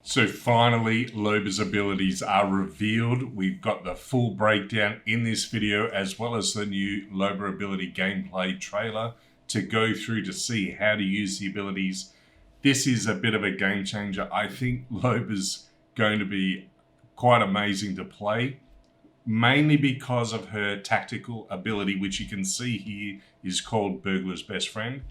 So finally, Loba's abilities are revealed. We've got the full breakdown in this video, as well as the new Loba ability gameplay trailer to go through to see how to use the abilities. This is a bit of a game changer. I think Loba's going to be quite amazing to play, mainly because of her tactical ability, which you can see here is called Burglar's Best Friend.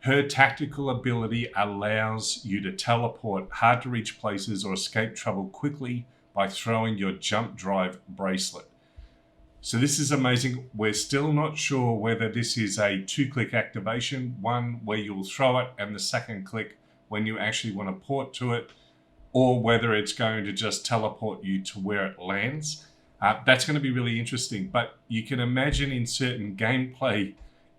Her tactical ability allows you to teleport hard to reach places or escape trouble quickly by throwing your jump drive bracelet. So this is amazing. We're still not sure whether this is a 2-click activation, one where you'll throw it and the second click when you actually want to port to it, or whether it's going to just teleport you to where it lands. That's going to be really interesting, but you can imagine in certain gameplay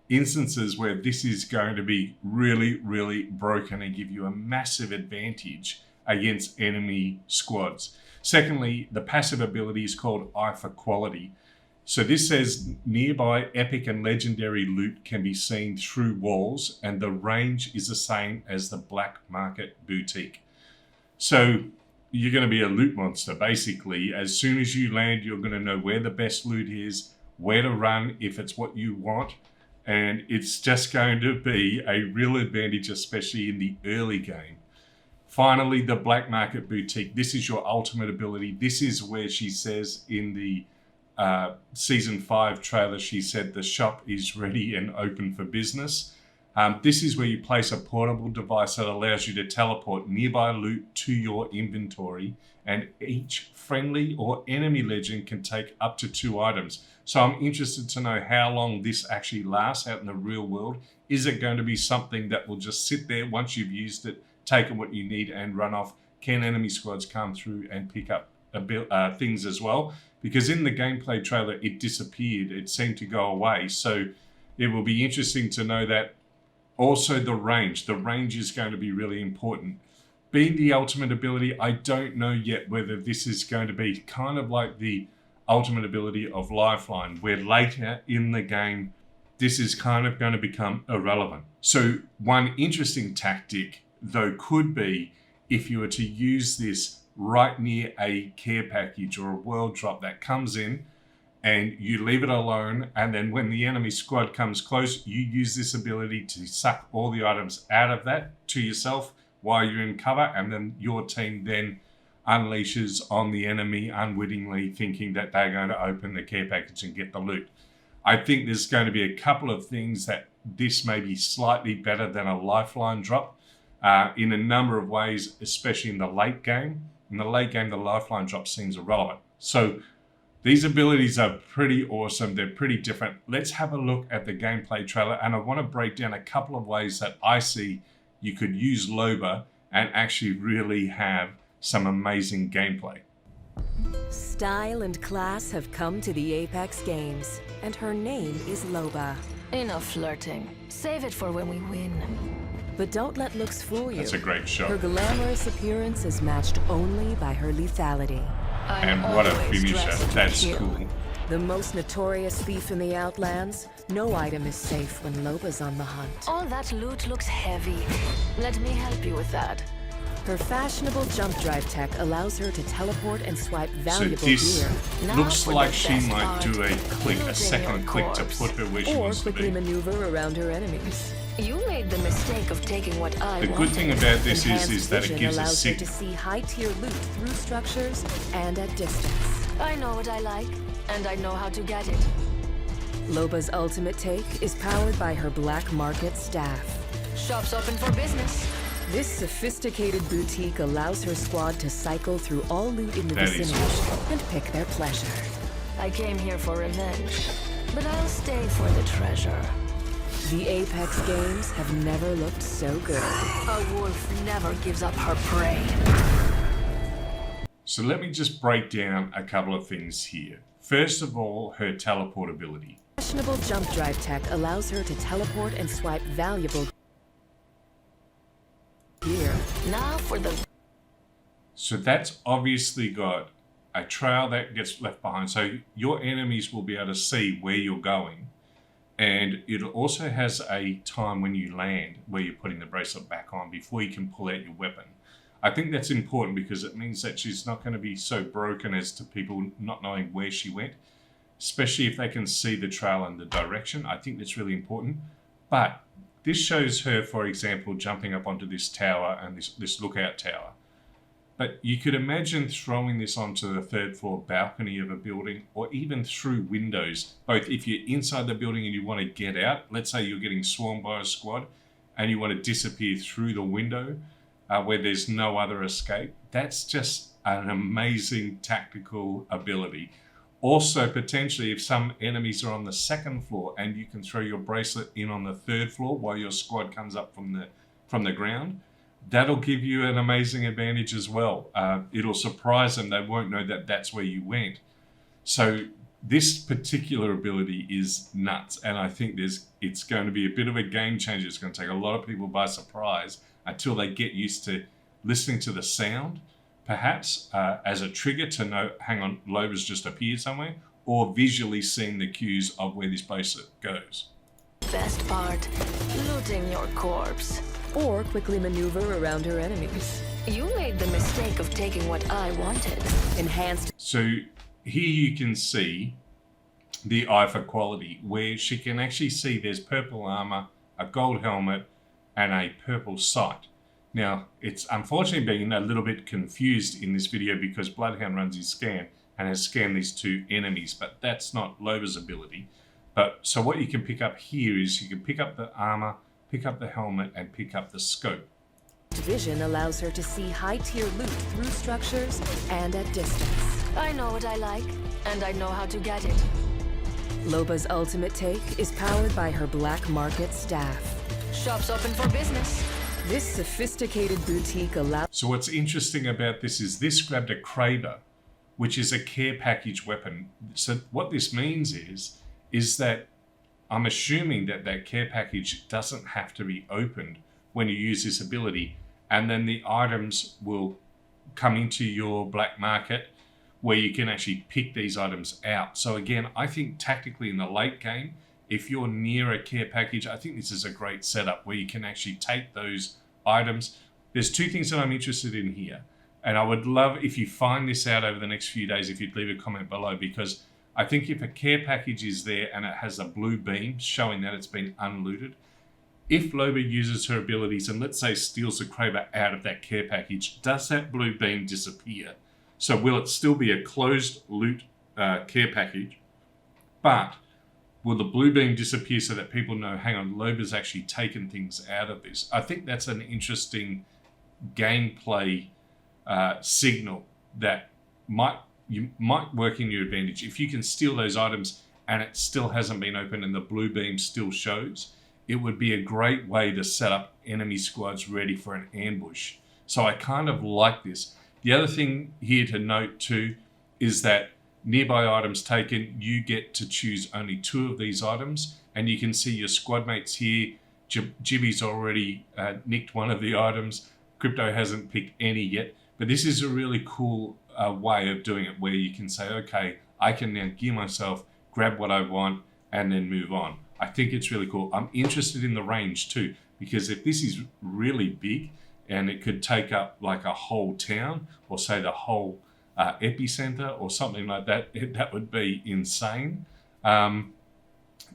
instances where this is going to be really broken and give you a massive advantage against enemy squads. Secondly, the passive ability is called Eye for Quality. So this says nearby epic and legendary loot can be seen through walls, and the range is the same as the black market boutique. So you're going to be a loot monster, basically. As soon as you land, you're going to know where the best loot is, where to run if it's what you want, and it's just going to be a real advantage, especially in the early game. Finally, the black market boutique. This is your ultimate ability. This is where she says in the Season 5 trailer, she said the shop is ready and open for business. This is where you place a portable device that allows you to teleport nearby loot to your inventory, and each friendly or enemy legend can take up to 2 items. So I'm interested to know how long this actually lasts out in the real world. Is it going to be something that will just sit there once you've used it, taken what you need and run off? Can enemy squads come through and pick up things as well? Because in the gameplay trailer, it disappeared. It seemed to go away. So it will be interesting to know that. Also the range. The range is going to be really important. Being the ultimate ability, I don't know yet whether this is going to be kind of like the ultimate ability of Lifeline, where later in the game, this is kind of going to become irrelevant. So one interesting tactic, though, could be if you were to use this right near a care package or a world drop that comes in, and you leave it alone, and then when the enemy squad comes close, you use this ability to suck all the items out of that to yourself while you're in cover, and then your team then unleashes on the enemy unwittingly, thinking that they're going to open the care package and get the loot. I think there's going to be a couple of things that this may be slightly better than a Lifeline drop in a number of ways, especially in the late game. In the late game, the Lifeline drop seems irrelevant. So these abilities are pretty awesome. They're pretty different. Let's have a look at the gameplay trailer, and I want to break down a couple of ways that I see you could use Loba and actually really have some amazing gameplay. Style and class have come to the Apex Games, and her name is Loba. Enough flirting. Save it for when we win. But don't let looks fool you. That's a great shot. Her glamorous appearance is matched only by her lethality. And what a finisher. That's cool. The most notorious thief in the Outlands, no item is safe when Loba's on the hunt. All that loot looks heavy. Let me help you with that. Her fashionable jump drive tech allows her to teleport and swipe valuable so this gear. looks like she might do a second click to put her where she Or wants to quickly be. maneuver around her enemies. You made the mistake of taking what I The wanted. good thing about this Enhanced is that it vision gives a allows her to signal. see high-tier loot through structures and at distance. I know what I like, and I know how to get it. Loba's ultimate take is powered by her black market staff. Shop's open for business. This sophisticated boutique allows her squad to cycle through all loot in the That is vicinity awesome. and pick their pleasure. I came here for revenge, but I'll stay for the treasure. The Apex Games have never looked so good. A wolf never gives up her prey. So let me just break down a couple of things here. First of all, her teleport ability. Fashionable jump drive tech allows her to teleport and swipe valuable gear. Now for the... So that's obviously got a trail that gets left behind. So your enemies will be able to see where you're going. And it also has a time when you land where you're putting the bracelet back on before you can pull out your weapon. I think that's important because it means that she's not going to be so broken as to people not knowing where she went, especially if they can see the trail and the direction. I think that's really important. But this shows her, for example, jumping up onto this tower and this lookout tower. But you could imagine throwing this onto the third floor balcony of a building, or even through windows, both if you're inside the building and you want to get out. Let's say you're getting swarmed by a squad and you want to disappear through the window where there's no other escape. That's just an amazing tactical ability. Also, potentially, if some enemies are on the second floor and you can throw your bracelet in on the third floor while your squad comes up from the ground, that'll give you an amazing advantage as well. It'll surprise them. They won't know that that's where you went. So this particular ability is nuts. And I think it's going to be a bit of a game changer. It's going to take a lot of people by surprise until they get used to listening to the sound, perhaps as a trigger to know, hang on, Loba's just appeared somewhere, or visually seeing the cues of where this bracelet goes. Best part, looting your corpse. Or quickly maneuver around her enemies. You made the mistake of taking what I wanted. Enhanced. So here you can see the eye for quality, where she can actually see there's purple armor, a gold helmet, and a purple sight. Now, it's unfortunately been a little bit confused in this video because Bloodhound runs his scan and has scanned these two enemies, but that's not Loba's ability. But so what you can pick up here is you can pick up the armor, pick up the helmet, and pick up the scope. Vision allows her to see high-tier loot through structures and at distance. I know what I like, and I know how to get it. Loba's ultimate take is powered by her black market staff. Shop's open for business. This sophisticated boutique allows... So what's interesting about this is this grabbed a Kraber, which is a care package weapon. So what this means is that I'm assuming that that care package doesn't have to be opened when you use this ability, and then the items will come into your black market where you can actually pick these items out. So again, I think tactically in the late game, if you're near a care package, I think this is a great setup where you can actually take those items. There's two things that I'm interested in here, and I would love if you find this out over the next few days, if you'd leave a comment below, because I think if a care package is there and it has a blue beam showing that it's been unlooted, if Loba uses her abilities and let's say steals the Kraber out of that care package, does that blue beam disappear? So will it still be a closed loot care package, but will the blue beam disappear so that people know, hang on, Loba's actually taken things out of this? I think that's an interesting gameplay signal that you might work in your advantage. If you can steal those items and it still hasn't been opened and the blue beam still shows, it would be a great way to set up enemy squads ready for an ambush. So I kind of like this. The other thing here to note too is that nearby items taken, you get to choose only 2 of these items, and you can see your squad mates here. Jibby's already nicked one of the items. Crypto hasn't picked any yet, but this is a really cool way of doing it where you can say, okay, I can now gear myself, grab what I want, and then move on. I think it's really cool. I'm interested in the range too, because if this is really big and it could take up like a whole town or say the whole epicenter or something like that, that would be insane.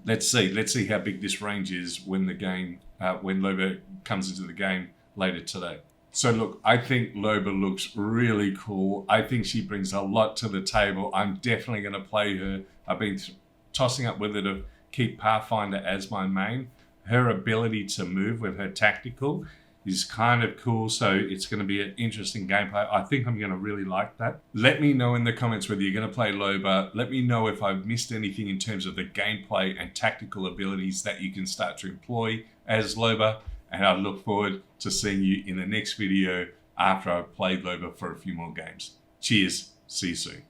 Let's see how big this range is when the game, when Loba comes into the game later today. So look, I think Loba looks really cool. I think she brings a lot to the table. I'm definitely going to play her. I've been tossing up whether to keep Pathfinder as my main. Her ability to move with her tactical is kind of cool, so it's going to be an interesting gameplay. I think I'm going to really like that. Let me know in the comments whether you're going to play Loba. Let me know if I've missed anything in terms of the gameplay and tactical abilities that you can start to employ as Loba. And I look forward to seeing you in the next video after I've played Loba for a few more games. Cheers. See you soon.